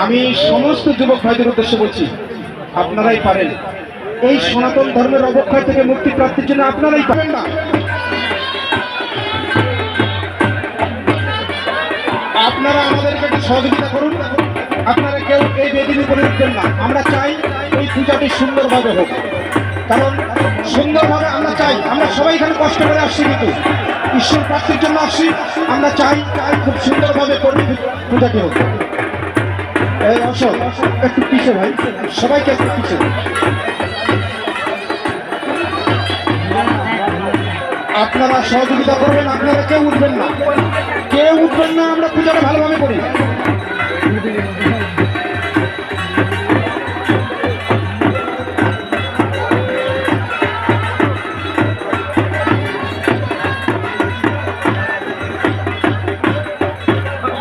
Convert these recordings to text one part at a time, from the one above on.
আমি সমস্ত যুবক ভাইদের উদ্দেশ্যে বলছি, আপনারাই পারেন। এই সনাতন ধর্মের অবক্ষয় থেকে মুক্তি প্রাপ্তির জন্য আপনারাই পারেন না। আপনারা আমাদেরকে একটু সহযোগিতা করুন। আপনারা কেউ এই বেদির উপরে উঠবেন না। আমরা চাই এই পূজাটি সুন্দরভাবে হোক, কারণ সুন্দরভাবে আমরা চাই। আমরা সবাই এখানে কষ্ট করে আসছি, কিন্তু ঈশ্বর প্রাপ্তির জন্য আসছি। আমরা চাই খুব সুন্দরভাবে করুন পূজাটি হোক। এই অশোক একটু পিছিয়ে ভাই, সবাইকে একটু পিছিয়ে। আপনারা সহযোগিতা করবেন, আপনারা কেউ উঠবেন না, কেউ উঠবেন না। আমরা পূজাটা ভালোভাবে করি।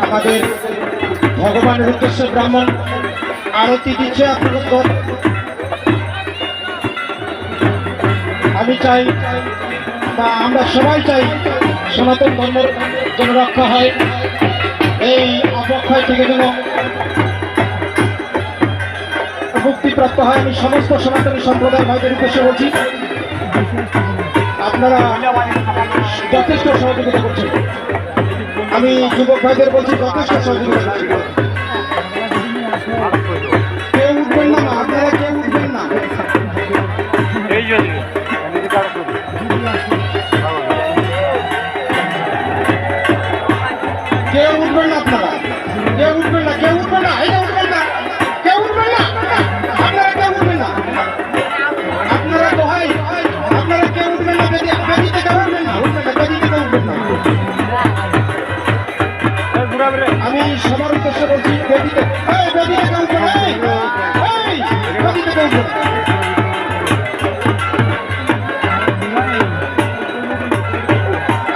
আমাদের ভগবানের উদ্দেশ্যে ব্রাহ্মণ আরতি দিচ্ছে। আপনাদের আমি চাই বা আমরা সবাই চাই সনাতন ধর্মের যেন রক্ষা হয়, এই অবক্ষয় থেকে যেন মুক্তিপ্রাপ্ত হয়। আমি সমস্ত সনাতনী সম্প্রদায় ভাইদের উদ্দেশ্যে বলছি, আপনারা যথেষ্ট সহযোগিতা করছেন। আমি যুবক ভাইদের বলছি, যথেষ্ট সহযোগিতা করছি। কেউ উঠবেন না, আপনারা কেউ উঠবেন না। কেউ উঠবেন না, আপনারা কেউ উঠবেন না, কেউ উঠবেন না, এটা উঠবেন না, কেউ উঠবেন না, আপনারা কেউ উঠবেন না। আপনারা তো হয়, আপনারা কেউ উঠবেন না, বেদি থেকে উঠবেন না, উঠবেন না, বেদি থেকে উঠবেন না। আমি সবার উদ্দেশ্যে বলছি, বেদি থেকে উঠবেন না, বেদি থেকে উঠবেন না।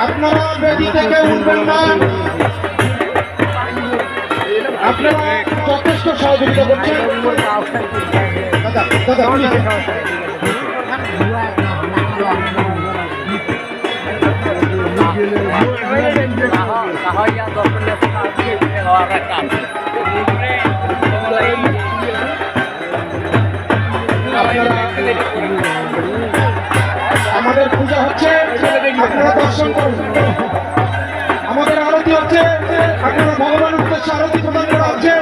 আপনারা বেদি থেকে উঠবেন না। আপনারা যথেষ্ট সহযোগিতা করছেন। দাদা দাদা আমাদের পূজা হচ্ছে, আপনারা দর্শন করুন। আমাদের আরতি হচ্ছে, আপনারা ভগবানের উদ্দেশ্যে আরতি প্রদান করা হচ্ছে,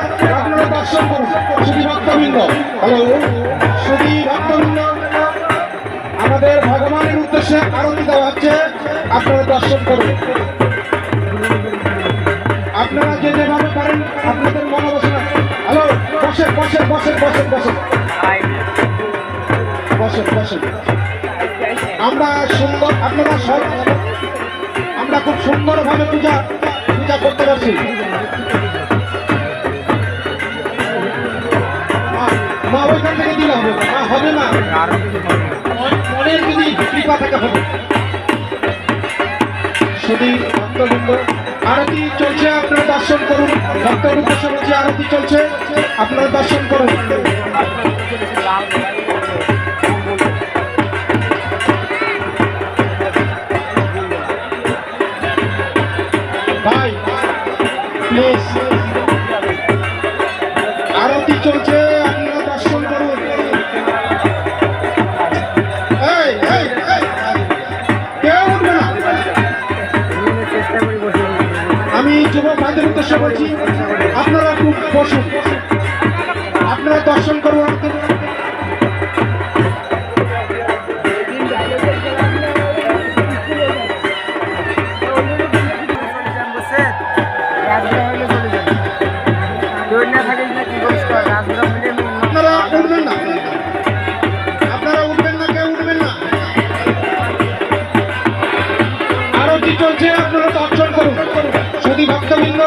আপনারা দর্শন করুন। শুধু ভক্তবৃন্দ, হ্যালো শুধু ভক্তবৃন্দ, আমাদের ভগবানের উদ্দেশ্যে আরতি দেওয়া হচ্ছে, আপনারা দর্শন করুন। আপনারা যে যেভাবে পারেন আপনাদের মনোবাসনা। হ্যালো বসে বসে বসে বসে বসে বসে বসে আমরা সুন্দর, আপনারা সব আমরা খুব সুন্দরভাবে পূজা করতে পারছি। মা ওইখান থেকে দিলে হবে না, হবে না, মনের যদি কৃপা থাকে হবে। শুধু ভক্তবৃন্দ আরতি চলছে, আপনারা দর্শন করুন। ভক্তের উদ্দেশ্যে বলছে আরতি চলছে, আপনারা দর্শন করুন। ভাই প্লিজ, আরতি চলছে, আপনারা দর্শন করুন। কেউ উঠবে না। আমি যুবক ভাইদের উদ্দেশ্যে বলছি, আপনারা খুব বসুন, আপনারা দর্শন করুন। আপনারা উঠবেন না, আপনারা উঠবেন না, কেউ উঠবেন না। আরতি চলছে, আপনারা দর্শন করুন। শুধু ভক্তবৃন্দ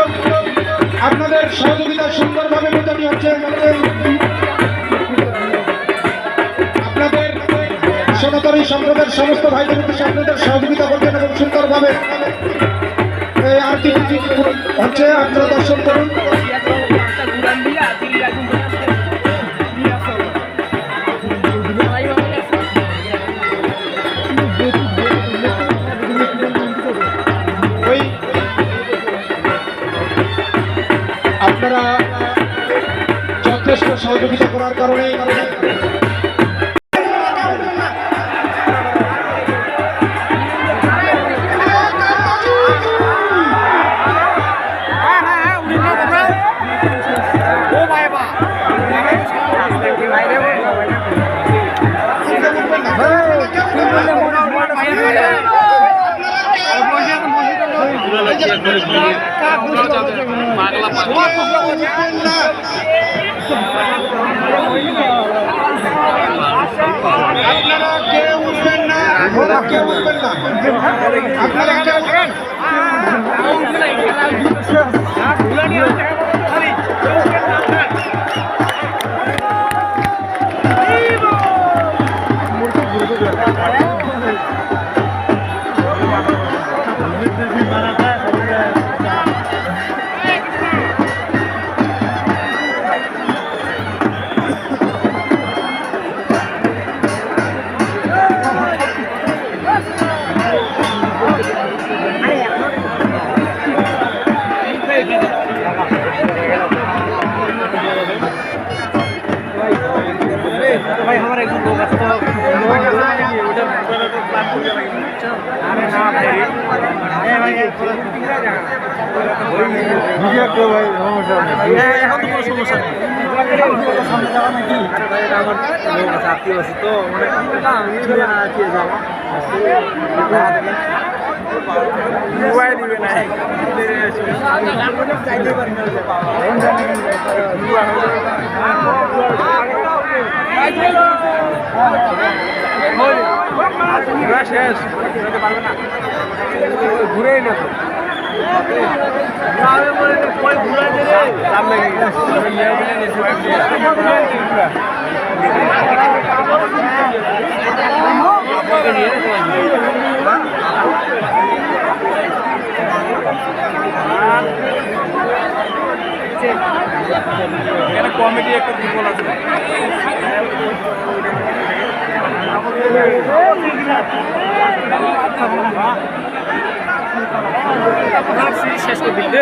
আপনাদের সহযোগিতা সুন্দরভাবে পূজাটি হচ্ছে। আপনাদের সনাতনী সম্প্রদায়ের সমস্ত ভাইদের উদ্দেশ্যে আপনাদের সহযোগিতা করবেন এবং সুন্দরভাবে এই আরতি হচ্ছে, আপনারা দর্শন করুন। আপনারা যথেষ্ট সহযোগিতা করার কারণে আপনারা কেউ উঠবেন না, কেউ উঠবেন না, আপনারা কেউ भाई हमारे एक लोग तो उधर अरे ना भाई ए भाई ভিডিও তো ভাই সমস্যা নেই এখন তো কোনো সমস্যা নেই সামনে যাওয়া নাকি আরে ভাই এটা আমার লোক আছে আত্মীয় আছে তো মানে না আমি ধরে না কি যাওয়া মোবাইল দিবে না চাইতে পারি না শেষ ঘুরে না তো ঘুরা কমিটি একটা দুর্বল আছে শেষ করে দিলে